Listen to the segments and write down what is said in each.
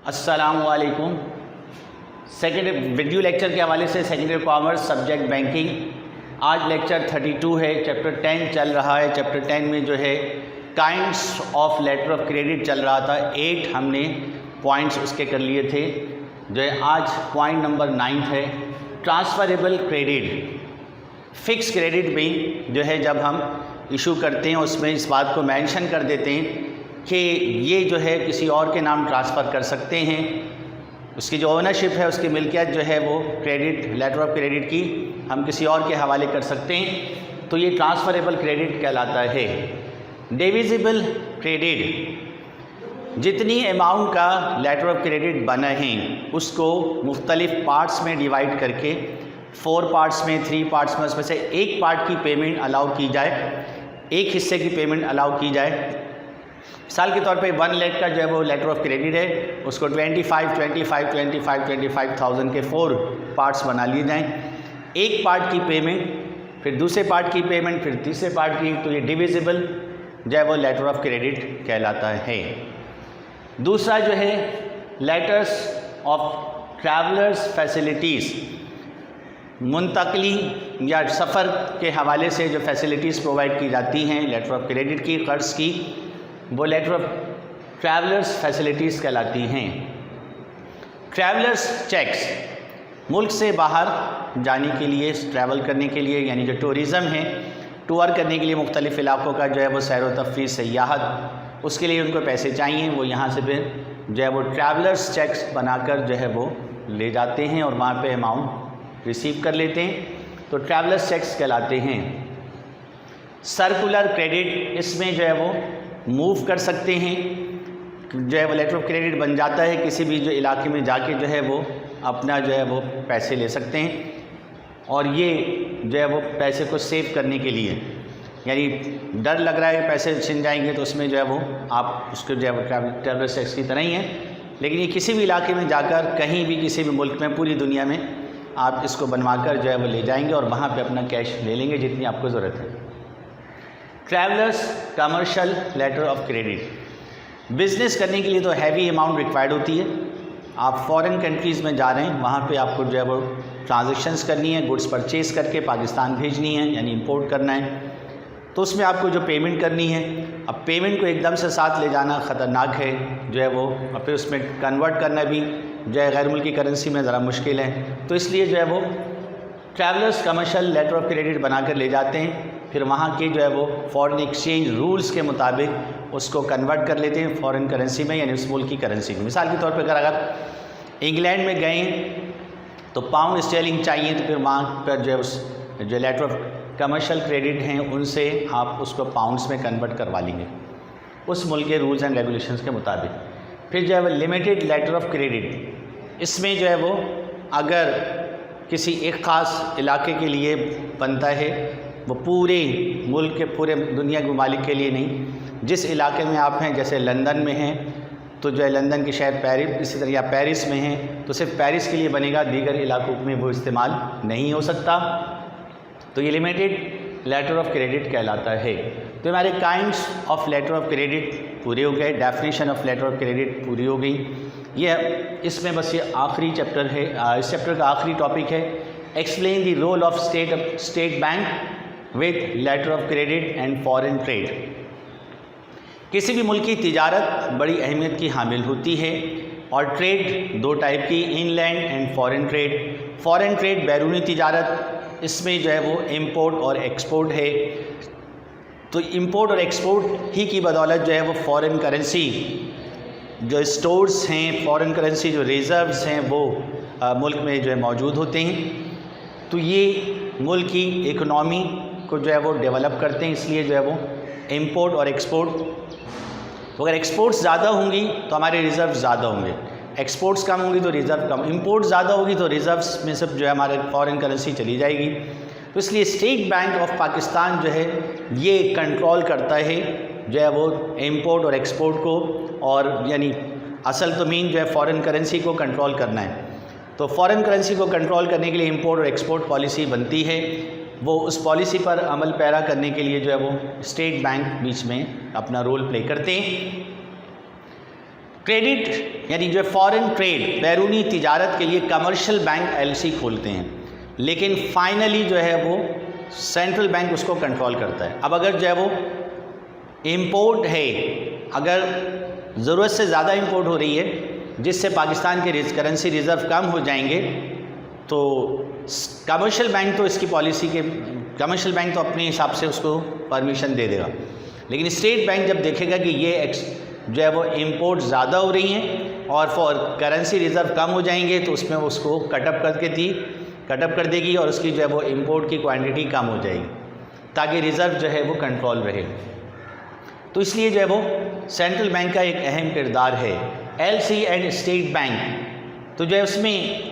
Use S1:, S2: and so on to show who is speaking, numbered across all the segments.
S1: अस्सलामुअलैकुम। Second video lecture के हवाले से सेकेंडरी कॉमर्स सब्जेक्ट बैंकिंग, आज लेक्चर 32 है। चैप्टर 10 चल रहा है। चैप्टर 10 में जो है kinds of letter of credit चल रहा था। 8 हमने पॉइंट्स उसके कर लिए थे। जो है आज पॉइंट नंबर 9 है ट्रांसफरेबल क्रेडिट। फिक्स क्रेडिट में जो है जब हम इशू करते हैं उसमें इस बात को मेंशन कर देते हैं कि ये जो है किसी और के नाम ट्रांसफ़र कर सकते हैं। उसकी जो ओनरशिप है, उसकी मिल्कियत जो है वो क्रेडिट लेटर ऑफ क्रेडिट की हम किसी और के हवाले कर सकते हैं, तो ये ट्रांसफरेबल क्रेडिट कहलाता है। डिविजिबल क्रेडिट, जितनी अमाउंट का लेटर ऑफ क्रेडिट बना है उसको मुख्तलिफ पार्ट्स में डिवाइड करके 4 पार्ट्स में 3 पार्ट्स में उसमें से एक पार्ट की पेमेंट अलाउ की जाए, एक हिस्से की पेमेंट अलाउ की जाए। साल के तौर पे 1 लाख का जो है वो लेटर ऑफ क्रेडिट है, उसको 25,000 के 4 पार्ट्स बना लिए जाएँ। एक पार्ट की पेमेंट, फिर दूसरे पार्ट की पेमेंट, फिर तीसरे पार्ट की, तो ये डिविजिबल जो है वो लेटर ऑफ क्रेडिट कहलाता है। दूसरा जो है लेटर्स ऑफ ट्रैवलर्स फैसिलिटीज़, मुंतकली या सफ़र के हवाले से जो फैसिलिटीज़ प्रोवाइड की जाती हैं लेटर ऑफ क्रेडिट की, कर्ज़ की, वो लेटर ऑफ ट्रैवलर्स फैसिलिटीज़ कहलाती हैं। ट्रैवलर्स चेक्स, मुल्क से बाहर जाने के लिए, ट्रैवल करने के लिए, यानी जो टूरिज़म है, टूर करने के लिए मुख्तलिफ़ इलाक़ों का जो है वो सैर व तफरीह सयाहत, उसके लिए उनको पैसे चाहिए, वो यहाँ से फिर जो है वो ट्रैवलर्स चेक्स बनाकर जो है वो ले जाते हैं और वहाँ पे अमाउंट रिसीव कर लेते हैं, तो ट्रैवलर्स चेक्स कहलाते हैं। सर्कुलर क्रेडिट, इसमें जो है वो मूव कर सकते हैं, जो है वो लेटर ऑफ क्रेडिट बन जाता है, किसी भी जो इलाके में जाके जो है वो अपना जो है वो पैसे ले सकते हैं। और ये जो है वो पैसे को सेव करने के लिए, यानी डर लग रहा है कि पैसे छिन जाएंगे, तो उसमें जो है वो आप उसको जो है वो ट्रैवलर्स टैक्स की तरह ही है, लेकिन ये किसी भी इलाके में जाकर कहीं भी किसी भी मुल्क में पूरी दुनिया में आप इसको बनवाकर जो है वो ले जाएंगे और वहाँ पे अपना कैश ले लेंगे जितनी आपको ज़रूरत है। Travellers commercial letter of credit, business करने के लिए तो हैवी अमाउंट रिक्वायर्ड होती है। आप फॉरेन कंट्रीज़ में जा रहे हैं, वहाँ पे आपको जो है वो ट्रांजैक्शंस करनी है, गुड्स परचेज़ करके पाकिस्तान भेजनी है, यानी इंपोर्ट करना है, तो उसमें आपको जो पेमेंट करनी है, अब पेमेंट को एकदम से साथ ले जाना ख़तरनाक है जो है वो, और फिर उसमें कन्वर्ट करना भी जो है गैर मुल्की करेंसी में ज़रा मुश्किल है, तो इसलिए जो है वो travellers commercial letter of credit बनाकर ले जाते हैं, फिर वहाँ के जो है वो फॉरेन एक्सचेंज रूल्स के मुताबिक उसको कन्वर्ट कर लेते हैं फॉरेन करेंसी में, यानी उस मुल्क की करेंसी में। मिसाल के तौर पर अगर इंग्लैंड में गए तो पाउंड स्टर्लिंग चाहिए, तो फिर वहाँ पर जो है उस जो लेटर ऑफ कमर्शियल क्रेडिट हैं उनसे आप उसको पाउंड्स में कन्वर्ट करवा लेंगे उस मुल्क के रूल्स एंड रेगुलेशंस के मुताबिक। फिर जो है वो लिमिटेड लेटर ऑफ क्रेडिट, इसमें जो है वो अगर किसी एक ख़ास इलाके के लिए बनता है, वो पूरे मुल्क के पूरे दुनिया के ममालिक के लिए नहीं, जिस इलाके में आप हैं, जैसे लंदन में हैं तो जो है लंदन के शहर पेरिस, इसी तरह या पेरिस में हैं तो सिर्फ पेरिस के लिए बनेगा, दीगर इलाकों में वो इस्तेमाल नहीं हो सकता, तो ये लिमिटेड लेटर ऑफ क्रेडिट कहलाता है। तो हमारे kinds of letter of credit पूरे हो गए, definition of letter of credit पूरी हो गई। ये इसमें बस ये आखिरी चैप्टर है, इस चैप्टर का आखिरी टॉपिक है explain the role of state bank with letter of credit and foreign trade. किसी भी मुल्क की तिजारत बड़ी अहमियत की हामिल होती है और ट्रेड 2 टाइप की, inland and foreign trade. Foreign trade बैरूनी तिजारत, इसमें जो है वो इंपोर्ट और एक्सपोर्ट है, तो इंपोर्ट और एक्सपोर्ट ही की बदौलत जो है वो फॉरेन करेंसी जो स्टोर्स हैं, फॉरेन करेंसी जो रिज़र्व्स हैं वो मुल्क में जो है मौजूद होते हैं, तो ये मुल्क की इकनॉमी को जो है वो डेवलप करते हैं, इसलिए जो है वो इंपोर्ट और एक्सपोर्ट। तो अगर एक्सपोर्ट्स ज़्यादा होंगी तो हमारे रिज़र्व ज़्यादा होंगे, एक्सपोर्ट्स कम होंगी तो रिज़र्व कम, इंपोर्ट ज़्यादा होगी तो रिज़र्व्स में सब जो है हमारे फॉरेन करेंसी चली जाएगी। तो इसलिए स्टेट बैंक ऑफ पाकिस्तान जो है ये कंट्रोल करता है जो है वो इंपोर्ट और एक्सपोर्ट को, और यानी असल तो मीन जो है फॉरेन करेंसी को कंट्रोल करना है, तो फॉरेन करेंसी को कंट्रोल करने के लिए इंपोर्ट और एक्सपोर्ट पॉलिसी बनती है, वो उस पॉलिसी पर अमल पैरा करने के लिए जो है वो स्टेट बैंक बीच में अपना रोल प्ले करते हैं। क्रेडिट यानी जो फॉरेन ट्रेड, बैरूनी तिजारत के लिए कमर्शियल बैंक एलसी खोलते हैं, लेकिन फाइनली जो है वो सेंट्रल बैंक उसको कंट्रोल करता है। अब अगर जो है वो इम्पोर्ट है, अगर ज़रूरत से ज़्यादा इम्पोर्ट हो रही है जिससे पाकिस्तान के करेंसी रिज़र्व कम हो जाएंगे, तो कमर्शियल बैंक तो इसकी पॉलिसी के कमर्शियल बैंक तो अपने हिसाब से उसको परमिशन दे देगा, लेकिन स्टेट बैंक जब देखेगा कि ये जो है वो इम्पोर्ट ज़्यादा हो रही हैं और फॉर करेंसी रिज़र्व कम हो जाएंगे, तो उसमें उसको कटअप कर देगी और उसकी जो है वो इम्पोर्ट की क्वांटिटी कम हो जाएगी ताकि रिज़र्व जो है वो कंट्रोल रहे। तो इसलिए जो है वो सेंट्रल बैंक का एक अहम किरदार है। एलसी एंड स्टेट बैंक तो जो है उसमें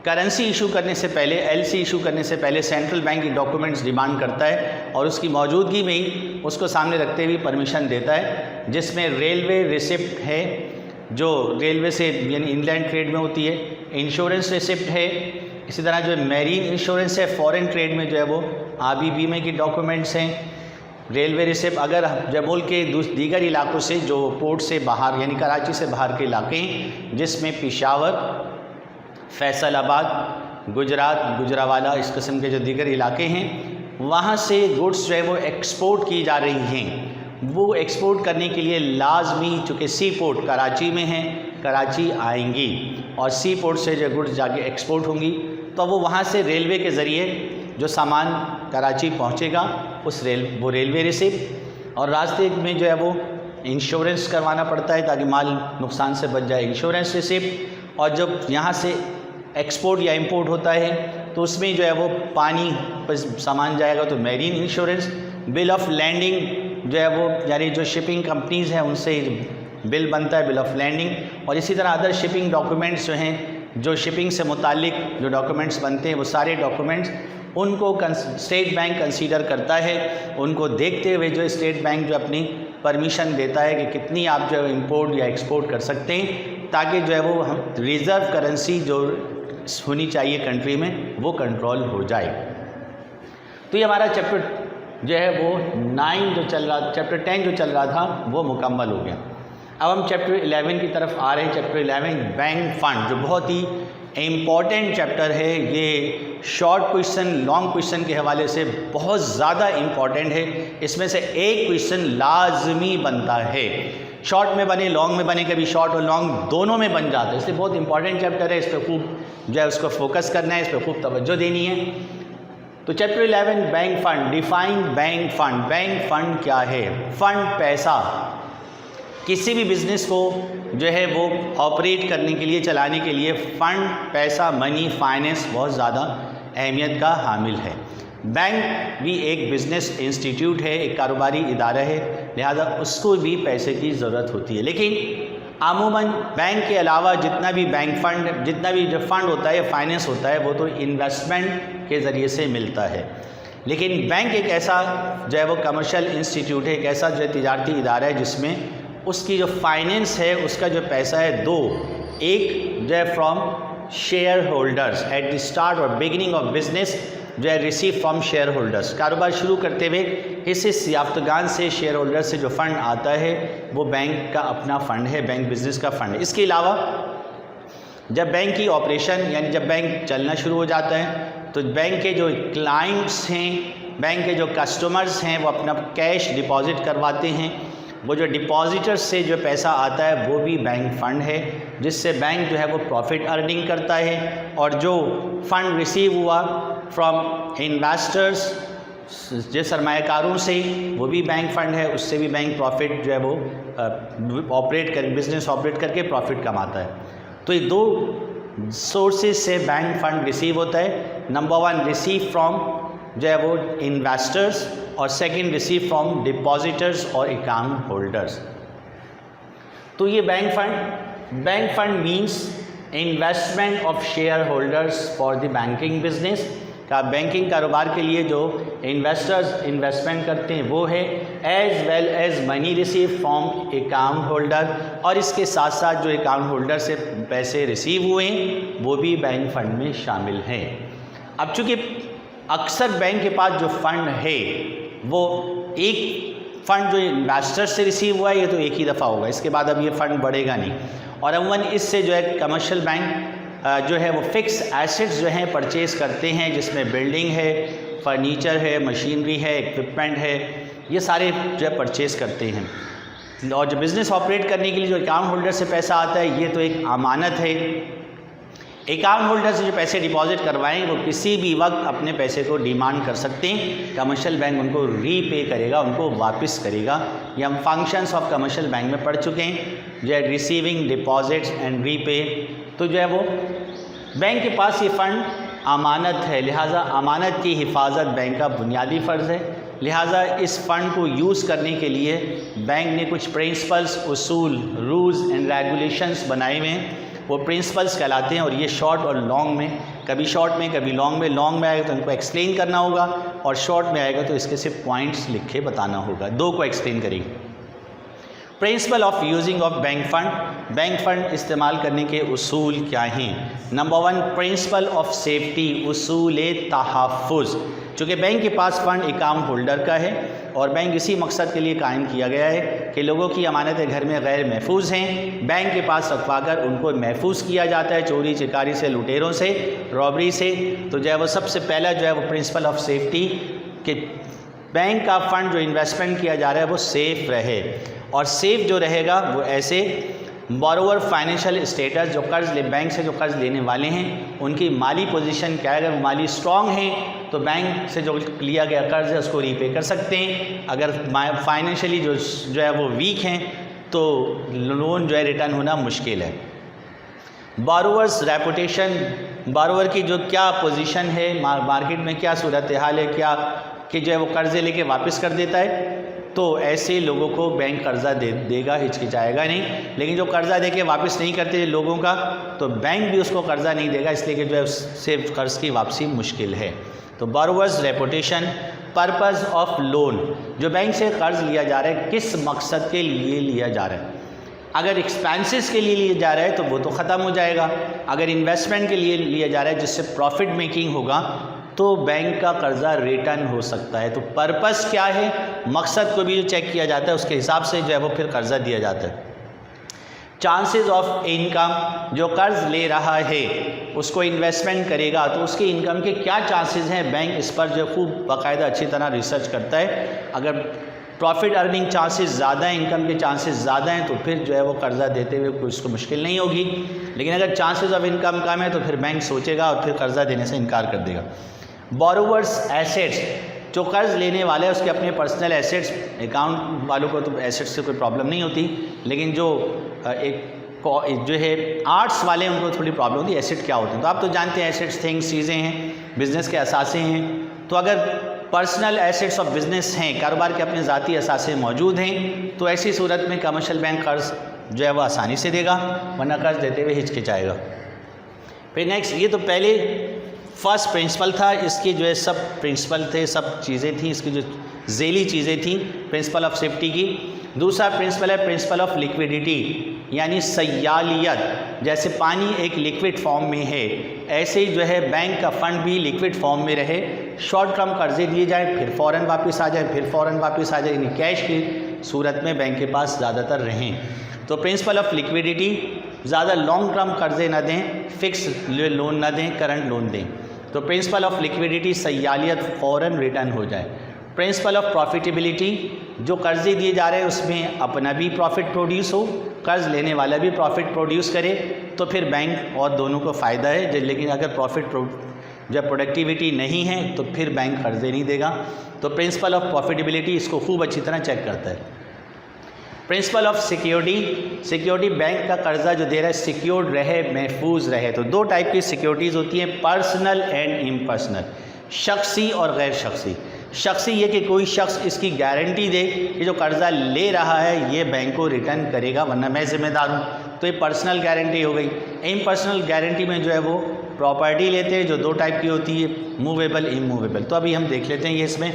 S1: करेंसी इशू करने से पहले, एलसी इशू करने से पहले सेंट्रल बैंक डॉक्यूमेंट्स डिमांड करता है और उसकी मौजूदगी में ही उसको सामने रखते हुए परमिशन देता है, जिसमें रेलवे रिसिप्ट है जो रेलवे से यानी इनलैंड ट्रेड में होती है, इंश्योरेंस रिसिप्ट है, इसी तरह जो मैरीन इंश्योरेंस है फॉरेन ट्रेड में जो है वो आबी बीमे की डॉक्यूमेंट्स हैं, रेलवे रिसिप्ट अगर जब मुल्क के दीगर इलाकों से जो पोर्ट से बाहर यानी कराची से बाहर के इलाके हैं जिसमें पेशावर, फैसलाबाद, गुजरात, गुजरावाला, इस किस्म के जो दीगर इलाके हैं वहाँ से गुड्स जो है वो एक्सपोर्ट की जा रही हैं, वो एक्सपोर्ट करने के लिए लाजमी चूँकि सी पोर्ट कराची में है, कराची आएंगी और सी पोर्ट से जो गुड्स जाके एक्सपोर्ट होंगी तो वो वहाँ से रेलवे के ज़रिए जो सामान कराची पहुँचेगा वो रेलवे रिसिप्ट, और रास्ते में जो है वो इंश्योरेंस करवाना पड़ता है ताकि माल नुकसान से बच जाए, इंश्योरेंस रिसिप्ट, और जब यहाँ से एक्सपोर्ट या इंपोर्ट होता है तो उसमें जो है वो पानी पर सामान जाएगा तो marine insurance, bill of landing जो है वो यानी जो शिपिंग कंपनीज़ हैं उनसे बिल बनता है, बिल ऑफ लैंडिंग, और इसी तरह अदर शिपिंग डॉक्यूमेंट्स जो हैं, जो शिपिंग से मुतालिक जो डॉक्यूमेंट्स बनते हैं वो सारे डॉक्यूमेंट्स उनको स्टेट बैंक कंसीडर करता है। उनको देखते हुए जो स्टेट बैंक जो अपनी परमिशन देता है कि कितनी आप जो है इंपोर्ट या एक्सपोर्ट कर सकते हैं ताकि जो है वो हम रिज़र्व करेंसी जो होनी चाहिए कंट्री में वो कंट्रोल हो जाए। तो ये हमारा चैप्टर जो है वो 9 जो चल रहा, चैप्टर 10 जो चल रहा था वो मुकम्मल हो गया। अब हम चैप्टर 11 की तरफ आ रहे हैं। चैप्टर 11 बैंक फंड जो बहुत ही इम्पॉर्टेंट चैप्टर है, ये शॉर्ट क्वेश्चन लॉन्ग क्वेश्चन के हवाले से बहुत ज़्यादा इम्पॉर्टेंट है। इसमें से एक क्वेश्चन लाजमी बनता है, शॉर्ट में बने लॉन्ग में बने, कभी शॉर्ट और लॉन्ग दोनों में बन जाता है, इसलिए बहुत इंपॉर्टेंट चैप्टर है। इस पर खूब जो है उसको फोकस करना है, इस पर खूब तवज्जो देनी है। तो chapter 11 bank fund, define bank fund. Bank fund क्या है? फंड पैसा, किसी भी बिज़नेस को जो है वो ऑपरेट करने के लिए, चलाने के लिए फंड, पैसा, मनी, फाइनेंस बहुत ज़्यादा अहमियत का हामिल है। बैंक भी एक बिज़नेस इंस्टीट्यूट है, एक कारोबारी इदारा है, लिहाजा उसको भी पैसे की ज़रूरत होती है। लेकिन अमूमन बैंक के अलावा जितना भी बैंक फंड, जितना भी जो फंड होता है, फाइनेंस होता है, वो तो इन्वेस्टमेंट के ज़रिए से मिलता है। लेकिन बैंक एक ऐसा जो है वो कमर्शियल इंस्टीट्यूट है, एक ऐसा जो तिजारती इदारा है जिसमें उसकी जो फाइनेंस है, उसका जो पैसा है दो, एक जो है from share holders at the start और बिगिनिंग ऑफ बिजनेस जो है रिसीव फ्रॉम शेयर होल्डर्स, कारोबार शुरू करते हुए हिस्से याफ्तगान से, शेयर होल्डर से जो फ़ंड आता है वो बैंक का अपना फ़ंड है, बैंक बिजनेस का फ़ंड है। इसके अलावा जब बैंक की ऑपरेशन यानी जब बैंक चलना शुरू हो जाता है तो बैंक के जो क्लाइंट्स हैं, बैंक के जो कस्टमर्स हैं, वो अपना कैश डिपॉजिट करवाते हैं। वो जो डिपॉजिटर्स से जो पैसा आता है वो भी बैंक फ़ंड है, जिससे बैंक जो है वो प्रॉफिट अर्निंग करता है। और जो फ़ंड रिसीव हुआ फ्रॉम इन्वेस्टर्स, जो सरमायाकारों से, वो भी बैंक फ़ंड है, उससे भी बैंक प्रॉफिट जो है वो बिज़नेस ऑपरेट करके प्रॉफिट कमाता है। तो ये दो सोर्सेज से बैंक फ़ंड रिसीव होता है। नंबर 1 रिसीव फ्रॉम जो है वो इन्वेस्टर्स, और सेकंड रिसीव फ्रॉम डिपॉजिटर्स और अकाउंट होल्डर्स। तो ये bank fund means investment of share holders for the banking business का, बैंकिंग कारोबार के लिए जो इन्वेस्टर्स इन्वेस्टमेंट करते हैं वो है, as well as money receive from account holder, और इसके साथ साथ जो अकाउंट होल्डर से पैसे रिसीव हुए वो भी बैंक फंड में शामिल हैं। अब चूँकि अक्सर बैंक के पास जो फ़ंड है वो एक फ़ंड जो इन्वेस्टर से रिसीव हुआ है ये तो एक ही दफ़ा होगा, इसके बाद अब ये फ़ंड बढ़ेगा नहीं। और अमूमन इससे जो है कमर्शियल बैंक जो है वो फिक्स एसेट्स जो हैं परचेज़ करते हैं, जिसमें बिल्डिंग है, फर्नीचर है, मशीनरी है, इक्विपमेंट है, ये सारे जो है परचेज़ करते हैं। और जो बिज़नेस ऑपरेट करने के लिए जो अकाउंट होल्डर से पैसा आता है ये तो एक अमानत है। अकाउंट होल्डर से जो पैसे डिपॉजिट करवाएं वो किसी भी वक्त अपने पैसे को डिमांड कर सकते हैं, कमर्शियल बैंक उनको रीपे करेगा, उनको वापस करेगा। ये हम फंक्शंस ऑफ कमर्शियल बैंक में पढ़ चुके हैं, जो है रिसीविंग, डिपॉजिट्स एंड रीपे। तो जो है वो बैंक के पास ये फ़ंड अमानत है, लिहाजा अमानत की हिफाजत बैंक का बुनियादी फ़र्ज़ है। लिहाजा इस फ़ंड को यूज़ करने के लिए बैंक ने कुछ प्रिंसिपल्स, उसूल, रूल्स एंड रेगुलेशंस बनाए हुए हैं, वो प्रिंसिपल्स कहलाते हैं। और ये शॉर्ट और लॉन्ग में, कभी शॉर्ट में कभी लॉन्ग में, लॉन्ग में आएगा तो उनको एक्सप्लेन करना होगा और शॉर्ट में आएगा तो इसके सिर्फ पॉइंट्स लिख के बताना होगा। दो को एक्सप्लेन करेंगे। Principle of using of bank fund, bank fund इस्तेमाल करने के उसूल क्या हैं? नंबर 1 प्रिंसिपल ऑफ सेफ्टी, उसूल तहफ़्फ़ुज़। चूँकि बैंक के पास फ़ंड अकाउंट होल्डर का है और बैंक इसी मकसद के लिए कायम किया गया है कि लोगों की अमानतें घर में गैर महफूज हैं, बैंक के पास रखवाकर उनको महफूज किया जाता है चोरी चिकारी से, लुटेरों से, रॉबरी से। तो जो है वो सबसे पहला जो है वो प्रिंसिपल ऑफ सेफ्टी कि बैंक का फ़ंड जो इन्वेस्टमेंट किया जा रहा है वो सेफ़ रहे। और सेफ़ जो रहेगा वो ऐसे बोरोवर फाइनेंशियल स्टेटस, जो कर्ज़ ले बैंक से जो कर्ज़ लेने वाले हैं उनकी माली पोजीशन क्या है। अगर वो माली स्ट्रॉन्ग हैं तो बैंक से जो लिया गया कर्ज़ है उसको रीपे कर सकते हैं। अगर फाइनेंशियली जो है वो वीक हैं तो लोन जो है रिटर्न होना मुश्किल है। बोरोवर्स रेपुटेशन, बोरोवर की जो क्या पोजीशन है मार्केट में, क्या सूरत हाल है, क्या कि जो है वो कर्ज़े लेके वापस कर देता है, तो ऐसे लोगों को बैंक कर्ज़ा देगा, हिचकिचाएगा नहीं। लेकिन जो कर्ज़ा देके वापस नहीं करते लोगों का, तो बैंक भी उसको कर्ज़ा नहीं देगा, इसलिए कि जो है उससे कर्ज़ की वापसी मुश्किल है। तो borrowers reputation. Purpose of loan, जो बैंक से कर्ज़ लिया जा रहा है किस मकसद के लिए लिया जा रहा है। अगर एक्सपेंसेस के लिए लिया जा रहा है तो वो तो ख़त्म हो जाएगा। अगर इन्वेस्टमेंट के लिए लिया जा रहा है जिससे प्रॉफिट मेकिंग होगा तो बैंक का कर्ज़ा रिटर्न हो सकता है। तो पर्पस क्या है, मकसद को भी जो चेक किया जाता है उसके हिसाब से जो है वो फिर कर्ज़ा दिया जाता है। चांसेस ऑफ इनकम, जो कर्ज़ ले रहा है उसको इन्वेस्टमेंट करेगा तो उसके इनकम के क्या चांसेस हैं, बैंक इस पर जो खूब बाकायदा अच्छी तरह रिसर्च करता है। अगर प्रॉफिट अर्निंग चांसेस ज़्यादा हैं, इनकम के चांसेस ज़्यादा हैं तो फिर जो है वो कर्ज़ा देते हुए कुछ उसको मुश्किल नहीं होगी। लेकिन अगर चांसेस ऑफ इनकम कम है तो फिर बैंक सोचेगा और फिर कर्ज़ा देने से इनकार कर देगा। बोरोवर्स एसेट्स, जो कर्ज़ लेने वाले हैं उसके अपने पर्सनल एसेट्स, अकाउंट वालों को तो एसेट्स से कोई प्रॉब्लम नहीं होती, लेकिन जो जो है आर्ट्स वाले उनको थोड़ी प्रॉब्लम होती है एसेट क्या होते हैं। तो आप तो जानते हैं एसेट्स थिंग्स, चीज़ें हैं, बिज़नेस के असासे हैं। तो अगर पर्सनल एसेट्स ऑफ बिज़नेस हैं, कारोबार के अपने ज़ाती असासे मौजूद हैं, तो ऐसी सूरत में कमर्शियल बैंक कर्ज़ जो है वो आसानी से देगा, वरना कर्ज़ देते हुए हिचकिचाएगा। फिर नेक्स्ट, ये तो पहले फर्स्ट प्रिंसिपल था, इसकी जो है सब प्रिंसिपल थे, सब चीज़ें थी, इसकी जो ज़ेली चीज़ें थी प्रिंसिपल ऑफ सेफ्टी की। दूसरा प्रिंसिपल है प्रिंसिपल ऑफ लिक्विडिटी, यानी सयालियत। जैसे पानी एक लिक्विड फॉर्म में है, ऐसे ही जो है बैंक का फ़ंड भी लिक्विड फॉर्म में रहे, शॉर्ट टर्म कर्जे दिए जाए फिर फ़ौरन वापस आ जाए, फिर फ़ौरन वापस आ जाए, यानी कैश की सूरत में बैंक के पास ज़्यादातर रहें। तो प्रिंसिपल ऑफ लिक्विडिटी, ज़्यादा लॉन्ग टर्म कर्जे ना दें, फिक्स लोन ना दें, करंट लोन दें। तो प्रिंसिपल ऑफ लिक्विडिटी, सयालियत, फ़ौरन रिटर्न हो जाए। प्रिंसिपल ऑफ प्रॉफिटेबिलिटी, जो कर्जे दिए जा रहे हैं उसमें अपना भी प्रॉफिट प्रोड्यूस हो, कर्ज़ लेने वाला भी प्रॉफिट प्रोड्यूस करे, तो फिर बैंक और दोनों को फ़ायदा है। लेकिन अगर प्रॉफिट जब प्रोडक्टिविटी नहीं है तो फिर बैंक कर्जे नहीं देगा। तो प्रिंसिपल ऑफ प्रॉफिटेबिलिटी इसको खूब अच्छी तरह चेक करता है। Principle of security, security bank का कर्जा जो दे रहा है सिक्योर्ड रहे, महफूज रहे। तो दो टाइप की सिक्योरिटीज़ होती हैं, पर्सनल एंड इम्पर्सनल, शख्सी और गैर शख्सी। शख्सी ये कि कोई शख्स इसकी गारंटी दे कि जो कर्ज़ा ले रहा है ये बैंक को रिटर्न करेगा, वरना मैं ज़िम्मेदार हूँ, तो ये पर्सनल गारंटी हो गई। इम्पर्सनल गारंटी में जो है वो प्रॉपर्टी लेते हैं, जो दो टाइप की होती है, मूवेबल, इमूवेबल। तो अभी हम देख लेते हैं ये इसमें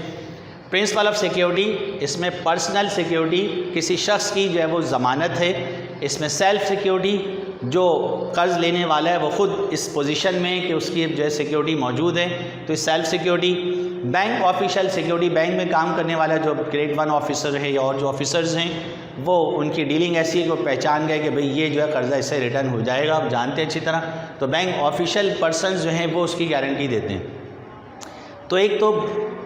S1: प्रिंसिपल ऑफ सिक्योरिटी, इसमें पर्सनल सिक्योरिटी किसी शख्स की जो है वो ज़मानत है। इसमें सेल्फ सिक्योरिटी, जो कर्ज़ लेने वाला है वो ख़ुद इस पोजीशन में कि उसकी जो है सिक्योरिटी मौजूद है, तो इस self security. Bank official security, bank में काम करने वाला जो ग्रेड 1 ऑफिसर है या और जो ऑफिसर्स हैं वो उनकी डीलिंग ऐसी है कि वो पहचान गए कि भाई ये जो है कर्ज़ा इससे रिटर्न हो जाएगा, आप जानते हैं अच्छी तरह। तो बैंक ऑफिशियल पर्सन जो हैं वो उसकी गारंटी देते हैं। तो एक तो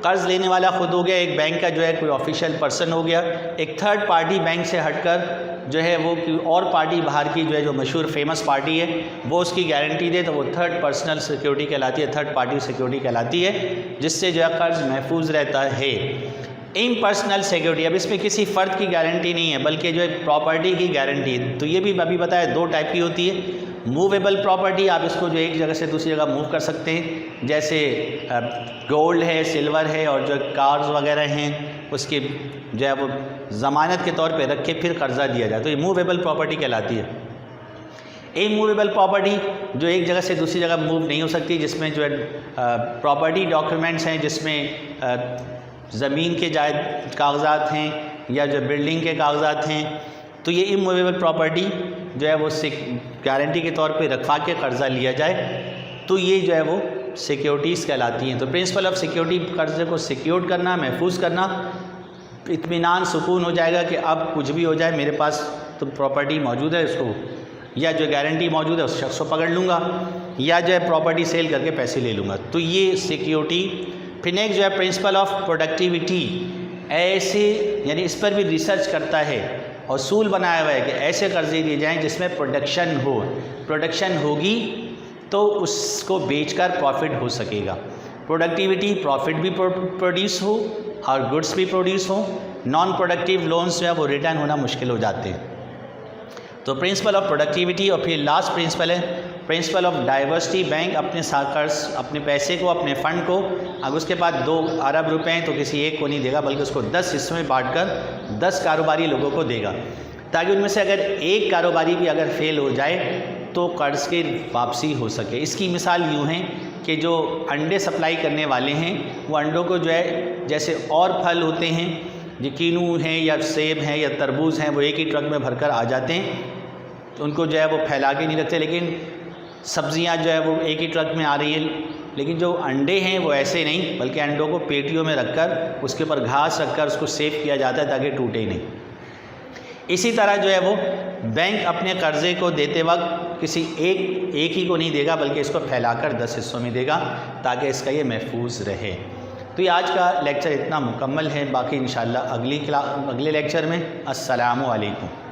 S1: कर्ज़ लेने वाला ख़ुद हो गया, एक बैंक का जो है कोई ऑफिशियल पर्सन हो गया, एक थर्ड पार्टी बैंक से हटकर जो है वो कोई और पार्टी बाहर की जो है जो मशहूर फेमस पार्टी है वो उसकी गारंटी दे, तो वो थर्ड पर्सनल सिक्योरिटी कहलाती है, थर्ड पार्टी सिक्योरिटी कहलाती है, जिससे जो है कर्ज़ महफूज रहता है। इम्पर्सनल सिक्योरिटी, अब इसमें किसी फ़र्द की गारंटी नहीं है बल्कि जो है प्रॉपर्टी की गारंटी है। तो ये भी अभी बताया 2 टाइप की होती है। मूवेबल प्रॉपर्टी, आप इसको जो एक जगह से दूसरी जगह मूव कर सकते हैं, जैसे गोल्ड है, सिल्वर है और जो कार्स वगैरह हैं उसकी जो है वो ज़मानत के तौर पे रख के फिर कर्ज़ा दिया जाए, तो ये मूवेबल प्रॉपर्टी कहलाती है। इमूवेबल प्रॉपर्टी जो एक जगह से दूसरी जगह मूव नहीं हो सकती, जिसमें जो है प्रॉपर्टी डॉक्यूमेंट्स हैं, जिसमें ज़मीन के जायद कागज़ात हैं या जो बिल्डिंग के कागज़ात हैं, तो ये इमूवेबल प्रॉपर्टी जो है वो गारंटी के तौर पे रखवा के कर्ज़ा लिया जाए, तो ये जो है वो सिक्योरिटीज़ कहलाती हैं। तो प्रिंसिपल ऑफ सिक्योरिटी कर्ज़े को सिक्योर करना, महफूज करना, इत्मीनान सुकून हो जाएगा कि अब कुछ भी हो जाए मेरे पास तो प्रॉपर्टी मौजूद है, उसको या जो गारंटी मौजूद है उस शख्स को पकड़ लूँगा या जो है प्रॉपर्टी सेल करके पैसे ले लूँगा, तो ये सिक्योरिटी। फिर नेक्स्ट जो है प्रिंसिपल ऑफ प्रोडक्टिविटी, ऐसे यानी इस पर भी रिसर्च करता है, असूल बनाया हुआ है कि ऐसे कर्ज़े दिए जाएँ जिसमें प्रोडक्शन हो, प्रोडक्शन होगी तो उसको बेचकर प्रॉफिट हो सकेगा। प्रोडक्टिविटी, प्रॉफिट भी प्रोड्यूस हो और गुड्स भी प्रोड्यूस हो। नॉन प्रोडक्टिव लोन्स जो है वो रिटर्न होना मुश्किल हो जाते हैं। तो प्रिंसिपल ऑफ प्रोडक्टिविटी। और फिर लास्ट प्रिंसिपल है प्रिंसिपल ऑफ डाइवर्सिटी। बैंक अपने साकर्स, अपने पैसे को, अपने फ़ंड को, अगर उसके पास 2 अरब रुपए हैं तो किसी एक को नहीं देगा बल्कि उसको 10 हिस्सों में बांटकर 10 कारोबारी लोगों को देगा, ताकि उनमें से अगर एक कारोबारी भी अगर फेल हो जाए तो कर्ज़ की वापसी हो सके। इसकी मिसाल यूँ है कि जो अंडे सप्लाई करने वाले हैं वो अंडों को जो है जैसे और फल होते हैं, जो कीनू हैं या सेब हैं या तरबूज हैं, वो एक ही ट्रक में भरकर आ जाते हैं, तो उनको जो है वो फैला के नहीं रखते। लेकिन सब्ज़ियां जो है वो एक ही ट्रक में आ रही है, लेकिन जो अंडे हैं वो ऐसे नहीं, बल्कि अंडों को पेटियों में रखकर उसके ऊपर घास रखकर उसको सेव किया जाता है ताकि टूटे नहीं। इसी तरह जो है वो बैंक अपने कर्ज़े को देते वक्त किसी एक ही को नहीं देगा बल्कि इसको फैलाकर 10 हिस्सों में देगा ताकि इसका ये महफूज रहे। तो ये आज का लेक्चर इतना मुकम्मल है, बाकी इंशाल्लाह अगले लेक्चर में। अस्सलामु अलैकुम।